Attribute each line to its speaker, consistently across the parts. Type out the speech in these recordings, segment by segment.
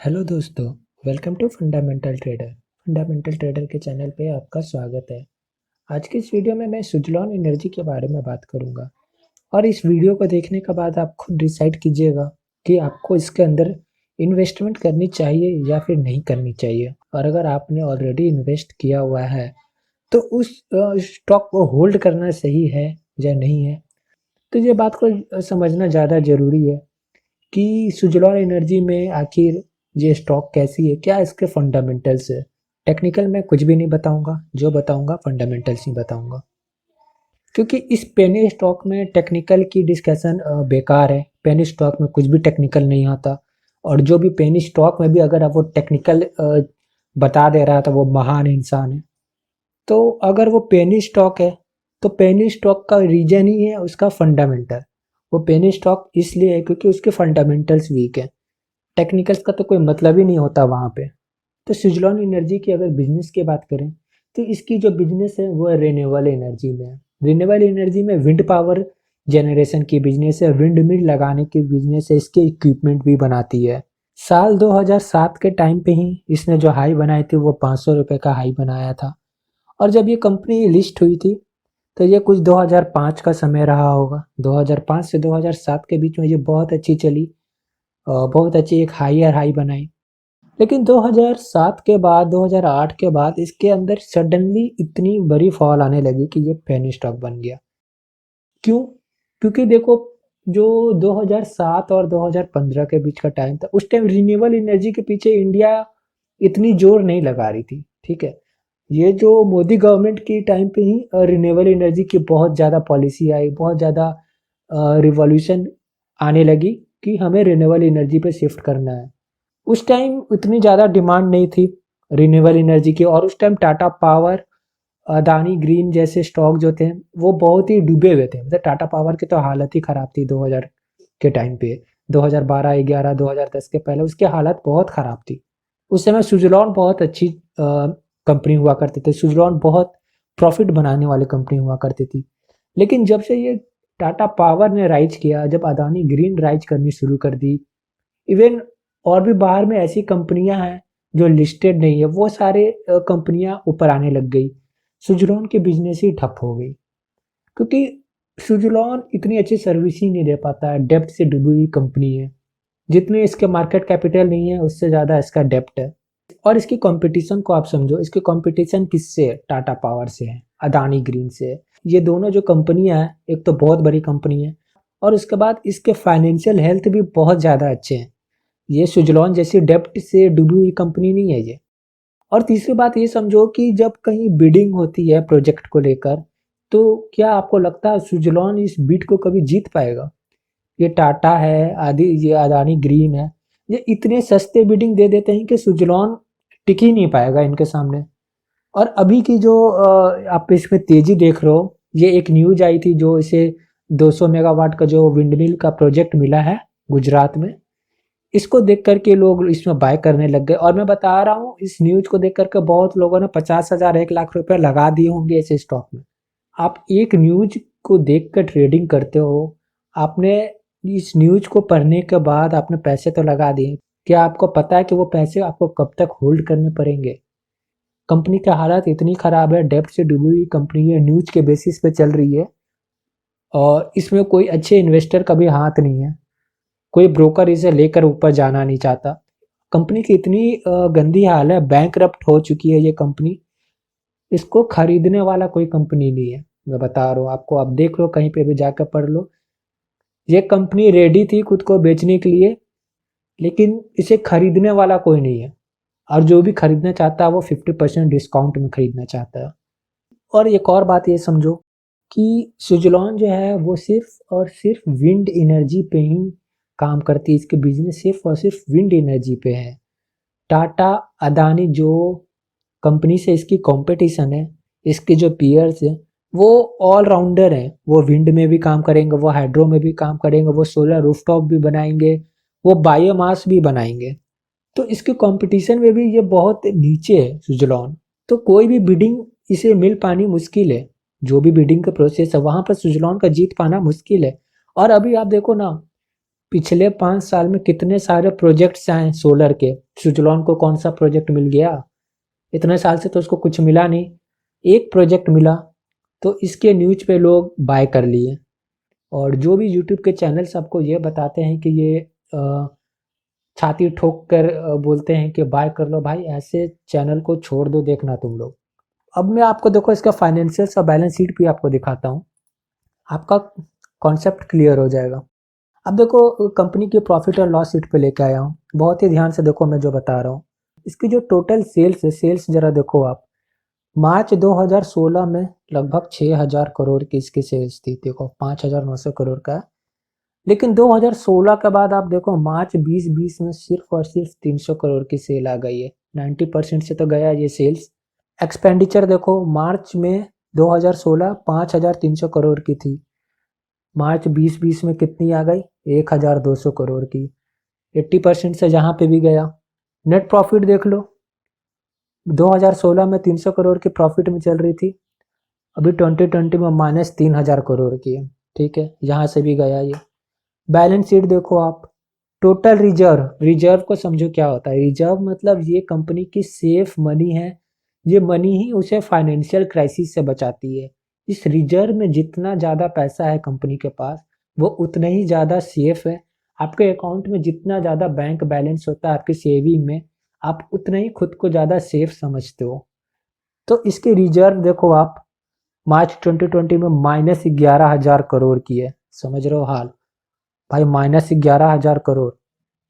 Speaker 1: Hello दोस्तों। Welcome to fundamental trader. Fundamental trader के channel पे आपका स्वागत है। आज की इस वीडियो में मैं सुजलॉन एनर्जी के बारे में बात करूंगा और इस वीडियो को देखने के बाद आप खुद डिसाइड कीजिएगा कि आपको इसके अंदर इन्वेस्टमेंट करनी चाहिए या फिर नहीं करनी चाहिए। और अगर आपने ऑलरेडी इन्वेस्ट किया हुआ है तो उस स्टॉक को होल्ड करना सही है या नहीं है। तो ये बात को समझना ज़्यादा ज़रूरी है कि सुजलॉन एनर्जी में आखिर ये स्टॉक कैसी है, क्या इसके फंडामेंटल्स है। टेक्निकल में कुछ भी नहीं बताऊंगा, जो बताऊंगा फंडामेंटल्स ही बताऊंगा, क्योंकि इस पेनी स्टॉक में टेक्निकल की डिस्कशन बेकार है। पेनी स्टॉक में कुछ भी टेक्निकल नहीं आता, और जो भी पेनी स्टॉक में भी अगर वो टेक्निकल बता दे रहा था वो महान इंसान है। तो अगर वो पेनी स्टॉक है तो पेनी स्टॉक का रीजन ही है उसका फंडामेंटल। वो पेनी स्टॉक इसलिए है क्योंकि उसके फंडामेंटल्स वीक है। टेक्निकल्स का तो कोई मतलब ही नहीं होता वहाँ पे। तो सुजलॉन एनर्जी की अगर बिजनेस की बात करें तो इसकी जो बिजनेस है वो रिन्यूएबल एनर्जी में है। रिन्यूएबल एनर्जी में विंड पावर जनरेशन की बिजनेस है, विंड मिल लगाने की बिजनेस है, इसके इक्विपमेंट भी बनाती है। साल 2007 के टाइम पे ही इसने जो हाई बनाई थी वो 500 रुपये का हाई बनाया था। और जब ये कंपनी लिस्ट हुई थी तो ये कुछ 2005 का समय रहा होगा। 2005 से 2007 के बीच में ये बहुत अच्छी चली, बहुत अच्छी एक हायर हाई बनाई। लेकिन 2007 के बाद 2008 के बाद इसके अंदर सडनली इतनी बड़ी फॉल आने लगी कि ये पेनी स्टॉक बन गया। क्यों? क्योंकि देखो, जो 2007 और 2015 के बीच का टाइम था उस टाइम रिन्यूएबल एनर्जी के पीछे इंडिया इतनी जोर नहीं लगा रही थी। ठीक है, ये जो मोदी गवर्नमेंट की टाइम पे ही रिन्यूएबल एनर्जी की बहुत ज़्यादा पॉलिसी आई, बहुत ज़्यादा रिवॉल्यूशन आने लगी कि हमें रिन्यूएबल एनर्जी पे शिफ्ट करना है। उस टाइम उतनी ज़्यादा डिमांड नहीं थी रिन्यूएबल एनर्जी की, और उस time Tata power, Adani green जैसे स्टॉक जो थे वो बहुत ही डूबे हुए थे। मतलब टाटा पावर की तो हालत ही ख़राब थी 2000 के टाइम पे। 2012 11 2010 के पहले उसकी हालत बहुत ख़राब थी। उस समय सुजलॉन बहुत अच्छी कंपनी हुआ करती थी। सुजलॉन बहुत प्रॉफिट बनाने वाली कंपनी हुआ करती थी। लेकिन जब से ये टाटा पावर ने राइज किया, जब अदानी ग्रीन राइज करनी शुरू कर दी, इवन और भी बाहर में ऐसी कंपनियां हैं जो लिस्टेड नहीं है, वो सारे कंपनियां ऊपर आने लग गई। सुजलॉन की बिजनेस ही ठप हो गई, क्योंकि सुजलॉन इतनी अच्छी सर्विस ही नहीं दे पाता है। डेप्ट से डूबी हुई कंपनी है। जितनी इसके मार्केट कैपिटल नहीं है उससे ज़्यादा इसका डेप्ट है। और इसकी कंपटीशन को आप समझो, इसकी कंपटीशन किससे है? टाटा पावर से है, अदानी ग्रीन से है। ये दोनों जो कंपनियां हैं, एक तो बहुत बड़ी कंपनी है और उसके बाद इसके फाइनेंशियल हेल्थ भी बहुत ज़्यादा अच्छे हैं। ये सुजलॉन जैसी डेप्ट से डूबी हुई कंपनी नहीं है ये। और तीसरी बात ये समझो कि जब कहीं बिडिंग होती है प्रोजेक्ट को लेकर, तो क्या आपको लगता है सुजलॉन इस बिड को कभी जीत पाएगा? ये टाटा है, आदि ये अदानी ग्रीन है, ये इतने सस्ते बिडिंग दे देते हैं कि सुजलॉन टिक ही नहीं पाएगा इनके सामने। और अभी की जो आप इसमें तेजी देख रहे हो, ये एक न्यूज आई थी जो इसे 200 मेगावाट का जो विंडमिल का प्रोजेक्ट मिला है गुजरात में। इसको देख करके लोग इसमें बाय करने लग गए, और मैं बता रहा हूँ इस न्यूज को देख करके बहुत लोगों ने 50,000 1 लाख रुपए लगा दिए होंगे इस स्टॉक में। आप एक न्यूज को देख कर ट्रेडिंग करते हो, आपने इस न्यूज को पढ़ने के बाद आपने पैसे तो लगा दिए, क्या आपको पता है कि वो पैसे आपको कब तक होल्ड करने पड़ेंगे? कंपनी की हालत इतनी खराब है, डेब्ट से डूबी हुई कंपनी है, न्यूज के बेसिस पे चल रही है, और इसमें कोई अच्छे इन्वेस्टर का भी हाथ नहीं है। कोई ब्रोकर इसे लेकर ऊपर जाना नहीं चाहता। कंपनी की इतनी गंदी हाल है, बैंकरप्ट हो चुकी है ये कंपनी। इसको खरीदने वाला कोई कंपनी नहीं है, मैं बता रहा हूँ आपको। आप देख लो, कहीं पे भी जाकर पढ़ लो। ये कंपनी रेडी थी खुद को बेचने के लिए, लेकिन इसे खरीदने वाला कोई नहीं है। और जो भी खरीदना चाहता है वो 50% डिस्काउंट में खरीदना चाहता है। और एक और बात ये समझो कि सुजलॉन जो है वो सिर्फ और सिर्फ विंड एनर्जी पे ही काम करती है। इसके बिजनेस सिर्फ और सिर्फ विंड एनर्जी पे है। टाटा, अदानी जो कंपनी से इसकी कंपटीशन है, इसके जो पीयर्स हैं, वो ऑलराउंडर हैं। वो विंड में भी काम करेंगे, वो हाइड्रो में भी काम करेंगे, वो सोलर रूफटॉप भी बनाएंगे, वो बायोमास भी बनाएंगे। तो इसके कंपटीशन में भी ये बहुत नीचे है सुजलॉन। तो कोई भी बिडिंग इसे मिल पानी मुश्किल है। जो भी बिडिंग का प्रोसेस है वहां पर सुजलॉन का जीत पाना मुश्किल है। और अभी आप देखो ना, पिछले 5 साल में कितने सारे प्रोजेक्ट्स आए सोलर के। सुजलॉन को कौन सा प्रोजेक्ट मिल गया? इतने साल से तो उसको कुछ मिला नहीं, एक प्रोजेक्ट मिला, तो इसके न्यूज पे लोग बाय कर लिए। और जो भी यूट्यूब के चैनल्स आपको ये बताते हैं कि ये छाती ठोक कर बोलते हैं कि बाय कर लो, भाई ऐसे चैनल को छोड़ दो देखना तुम लोग। अब मैं आपको देखो इसका फाइनेंशियल्स और बैलेंस शीट भी आपको दिखाता हूँ, आपका कॉन्सेप्ट क्लियर हो जाएगा। अब देखो कंपनी की प्रॉफिट और लॉस शीट पे लेके आया हूँ, बहुत ही ध्यान से देखो मैं जो बता रहा हूँ। इसकी जो टोटल सेल्स है, सेल्स जरा देखो आप, मार्च 2016 में लगभग 6000 करोड़ की इसकी सेल्स थी, देखो 5900 करोड़ का है। लेकिन 2016 के बाद आप देखो मार्च 2020 में सिर्फ और सिर्फ 300 करोड़ की सेल आ गई है, 90% से तो गया ये सेल्स। एक्सपेंडिचर देखो मार्च में 2016 5300 करोड़ की थी, मार्च 2020 में कितनी आ गई? 1200 करोड़ की, 80% से जहाँ पे भी गया। नेट प्रॉफिट देख लो, 2016 में 300 करोड़ की प्रॉफिट में चल रही थी, अभी 2020 में -3000 करोड़ की है, ठीक है, यहाँ से भी गया ये। बैलेंस शीट देखो आप, टोटल रिजर्व, रिजर्व को समझो क्या होता है। रिजर्व मतलब ये कंपनी की सेफ मनी है, ये मनी ही उसे फाइनेंशियल क्राइसिस से बचाती है। इस रिजर्व में जितना ज़्यादा पैसा है कंपनी के पास, वो उतना ही ज़्यादा सेफ है। आपके अकाउंट में जितना ज़्यादा बैंक बैलेंस होता है आपकी सेविंग में, आप उतना ही खुद को ज़्यादा सेफ समझते हो। तो इसके रिजर्व देखो आप, मार्च 2020 में -11,000 करोड़ की है, समझ रहे हो हाल भाई, -11,000 करोड़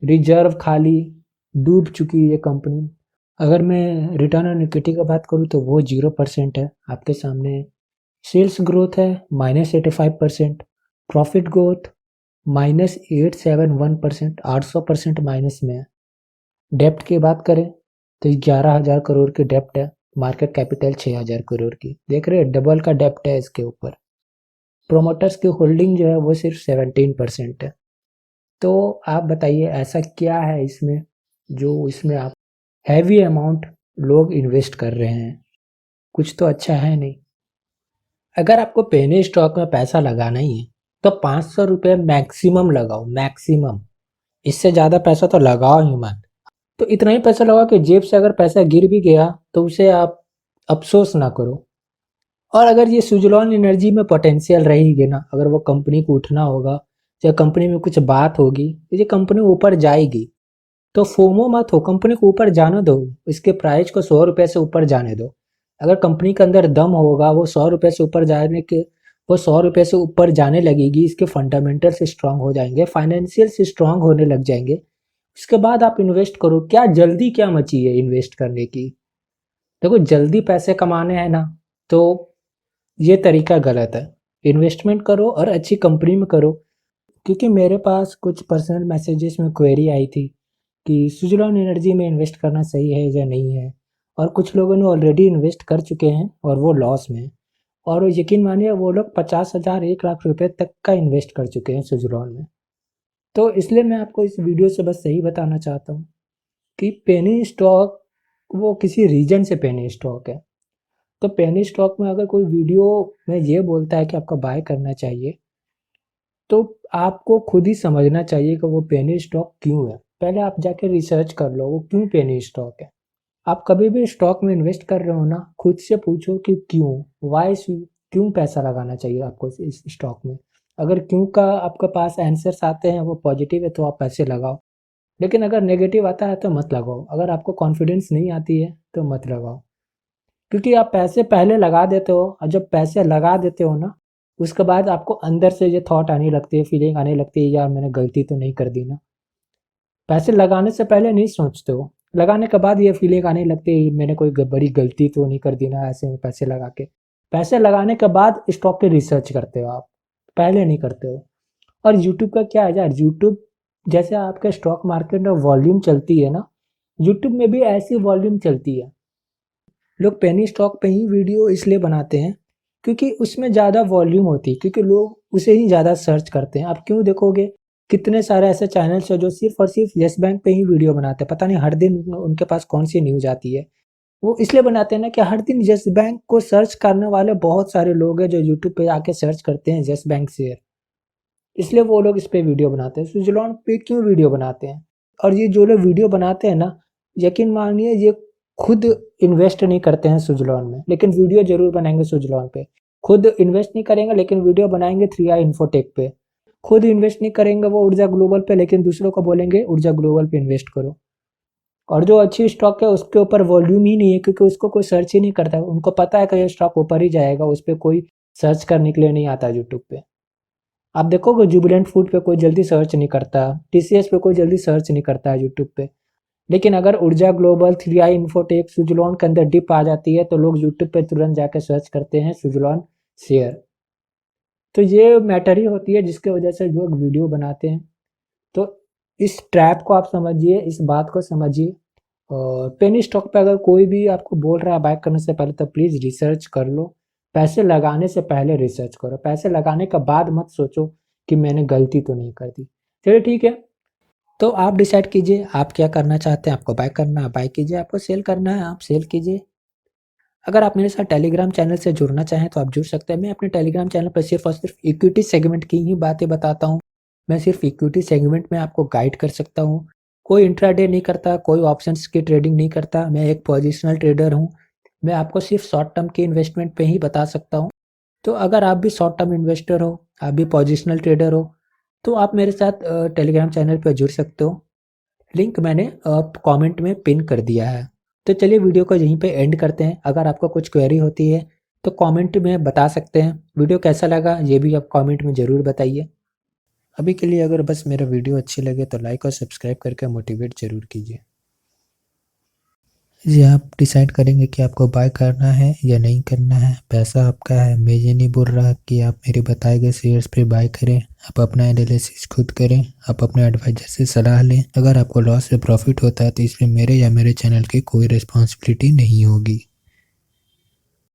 Speaker 1: रिजर्व खाली, डूब चुकी है ये कंपनी। अगर मैं रिटर्न ऑन इक्विटी की बात करूँ तो वो 0% है आपके सामने। सेल्स ग्रोथ है -85%, प्रॉफिट ग्रोथ -871%, 800% माइनस में है। डेप्ट की बात करें तो 11,000 करोड़ की डेप्ट है, मार्केट कैपिटल 6,000 करोड़ की, देख रहे हैं डबल का डेप्ट है इसके ऊपर। प्रोमोटर्स की होल्डिंग जो है वो सिर्फ 17% है। तो आप बताइए ऐसा क्या है इसमें जो इसमें आप हैवी अमाउंट लोग इन्वेस्ट कर रहे हैं? कुछ तो अच्छा है नहीं। अगर आपको पेनी स्टॉक में पैसा लगाना ही है तो 500 रुपये मैक्सिमम लगाओ, मैक्सिमम, इससे ज़्यादा पैसा तो लगाओ ही मत। तो इतना ही पैसा लगाओ कि जेब से अगर पैसा गिर भी गया तो उसे आप अफसोस ना करो। और अगर ये सुजलॉन एनर्जी में पोटेंशियल रहेगी ना, अगर वो कंपनी को उठना होगा या कंपनी में कुछ बात होगी, ये कंपनी ऊपर जाएगी, तो फोमो मत हो, कंपनी को ऊपर जाने दो, इसके प्राइस को 100 रुपये से ऊपर जाने दो। अगर कंपनी के अंदर दम होगा, वो 100 रुपये से ऊपर जाने के, वो 100 रुपये से ऊपर जाने लगेगी, इसके फंडामेंटल्स स्ट्रांग हो जाएंगे, फाइनेंशियल स्ट्रांग होने लग जाएंगे, उसके बाद आप इन्वेस्ट करो। क्या जल्दी क्या मची है इन्वेस्ट करने की? देखो जल्दी पैसे कमाने हैं ना, तो ये तरीका गलत है। इन्वेस्टमेंट करो और अच्छी कंपनी में करो। क्योंकि मेरे पास कुछ पर्सनल मैसेजेस में क्वेरी आई थी कि सुजलॉन एनर्जी में इन्वेस्ट करना सही है या नहीं है, और कुछ लोगों ने ऑलरेडी इन्वेस्ट कर चुके हैं और वो लॉस में हैं। और यकीन मानिए वो लोग 50,000 1 लाख रुपए तक का इन्वेस्ट कर चुके हैं सुजलॉन में। तो इसलिए मैं आपको इस वीडियो से बस यही बताना चाहता हूँ कि पेनी स्टॉक वो किसी रीजन से पेनी स्टॉक है। तो पेनी स्टॉक में अगर कोई वीडियो में ये बोलता है कि आपको बाय करना चाहिए, तो आपको खुद ही समझना चाहिए कि वो पेनी स्टॉक क्यों है। पहले आप जाके रिसर्च कर लो वो क्यों पेनी स्टॉक है। आप कभी भी स्टॉक में इन्वेस्ट कर रहे हो ना, खुद से पूछो कि क्यों, वाई, क्यों पैसा लगाना चाहिए आपको इस स्टॉक में। अगर क्यों का आपके पास आंसर्स आते हैं, वो पॉजिटिव है, तो आप पैसे लगाओ। लेकिन अगर नेगेटिव आता है तो मत लगाओ। अगर आपको कॉन्फिडेंस नहीं आती है तो मत लगाओ। क्योंकि आप पैसे पहले लगा देते हो, और जब पैसे लगा देते हो ना, उसके बाद आपको अंदर से ये थॉट आने लगती है, फीलिंग आने लगती है, यार मैंने गलती तो नहीं कर दी ना। पैसे लगाने से पहले नहीं सोचते हो, लगाने के बाद ये फीलिंग आने लगती है मैंने कोई बड़ी गलती तो नहीं कर दी ना ऐसे में पैसे लगा के। पैसे लगाने के बाद स्टॉक की रिसर्च करते हो आप, पहले नहीं करते हो। और यूट्यूब का क्या है यार, यूट्यूब जैसे आपके स्टॉक मार्केट में वॉल्यूम चलती है ना, यूट्यूब में भी ऐसी वॉल्यूम चलती है। लोग पेनी स्टॉक पे ही वीडियो इसलिए बनाते हैं क्योंकि उसमें ज़्यादा वॉल्यूम होती है, क्योंकि लोग उसे ही ज़्यादा सर्च करते हैं। आप क्यों देखोगे कितने सारे ऐसे चैनल्स हैं जो सिर्फ और सिर्फ येस बैंक पे ही वीडियो बनाते हैं, पता नहीं हर दिन उनके पास कौन सी न्यूज़ आती है। वो इसलिए बनाते हैं ना कि हर दिन येस बैंक को सर्च करने वाले बहुत सारे लोग हैं जो यूट्यूब पे आके सर्च करते हैं येस बैंक शेयर। इसलिए वो लोग इस पे वीडियो बनाते हैं। सुजलॉन पे क्यों वीडियो बनाते हैं? और ये जो लोग वीडियो बनाते हैं ना, यकीन मानिए ये खुद इन्वेस्ट नहीं करते हैं सुजलॉन में, लेकिन वीडियो ज़रूर बनाएँगे सुजलॉन पे। खुद इन्वेस्ट नहीं करेंगे लेकिन वीडियो बनाएँगे 3i इन्फोटेक पे। खुद इन्वेस्ट नहीं करेंगे वो ऊर्जा ग्लोबल पे, लेकिन दूसरों को बोलेंगे ऊर्जा ग्लोबल पे इन्वेस्ट करो। और जो अच्छी स्टॉक है उसके ऊपर वॉल्यूम ही नहीं है, क्योंकि उसको कोई सर्च ही नहीं करता। उनको पता है कि ये स्टॉक ऊपर ही जाएगा, उस पर कोई सर्च करने के लिए नहीं आता यूट्यूब पे। आप देखोगे जुबिलेंट फूड पे कोई जल्दी सर्च नहीं करता, टीसीएस पे कोई जल्दी सर्च नहीं करता है यूट्यूब पे। लेकिन अगर ऊर्जा ग्लोबल, 3i इन्फोटेक, सुजलॉन के अंदर डिप आ जाती है तो लोग यूट्यूब पे तुरंत जाके सर्च करते हैं सुजलॉन शेयर। तो ये मैटर ही होती है जिसके वजह से लोग वीडियो बनाते हैं। तो इस ट्रैप को आप समझिए, इस बात को समझिए। और पेनी स्टॉक पे अगर कोई भी आपको बोल रहा है बाय करने से पहले, तो प्लीज़ रिसर्च कर लो। पैसे लगाने से पहले रिसर्च करो, पैसे लगाने के बाद मत सोचो कि मैंने गलती तो नहीं कर दी। चलिए ठीक है, तो आप डिसाइड कीजिए आप क्या करना चाहते हैं। आपको बाय करना है बाय कीजिए, आपको सेल करना है आप सेल कीजिए। अगर आप मेरे साथ टेलीग्राम चैनल से जुड़ना चाहें तो आप जुड़ सकते हैं। मैं अपने टेलीग्राम चैनल पर सिर्फ और सिर्फ इक्विटी सेगमेंट की ही बातें बताता हूँ। मैं सिर्फ इक्विटी सेगमेंट में आपको गाइड कर सकता हूँ। कोई इंट्राडे नहीं करता, कोई ऑप्शंस की ट्रेडिंग नहीं करता। मैं एक पोजिशनल ट्रेडर हूँ। मैं आपको सिर्फ शॉर्ट टर्म के इन्वेस्टमेंट पे ही बता सकता हूँ। तो अगर आप भी शॉर्ट टर्म इन्वेस्टर हो, आप भी पोजिशनल ट्रेडर हो, तो आप मेरे साथ टेलीग्राम चैनल पर जुड़ सकते हो। लिंक मैंने कमेंट में पिन कर दिया है। तो चलिए वीडियो को यहीं पे एंड करते हैं। अगर आपको कुछ क्वेरी होती है तो कमेंट में बता सकते हैं। वीडियो कैसा लगा ये भी आप कमेंट में ज़रूर बताइए। अभी के लिए अगर बस मेरा वीडियो अच्छी लगे तो लाइक और सब्सक्राइब करके मोटिवेट ज़रूर कीजिए। जी, आप डिसाइड करेंगे कि आपको बाय करना है या नहीं करना है। पैसा आपका है। मैं ये नहीं बोल रहा कि आप मेरे बताए गए शेयर्स पे बाय करें। आप अपना एनालिसिस खुद करें, आप अपने एडवाइजर से सलाह लें। अगर आपको लॉस या प्रॉफिट होता है तो इसमें मेरे या मेरे चैनल की कोई रिस्पॉन्सिबिलिटी नहीं होगी।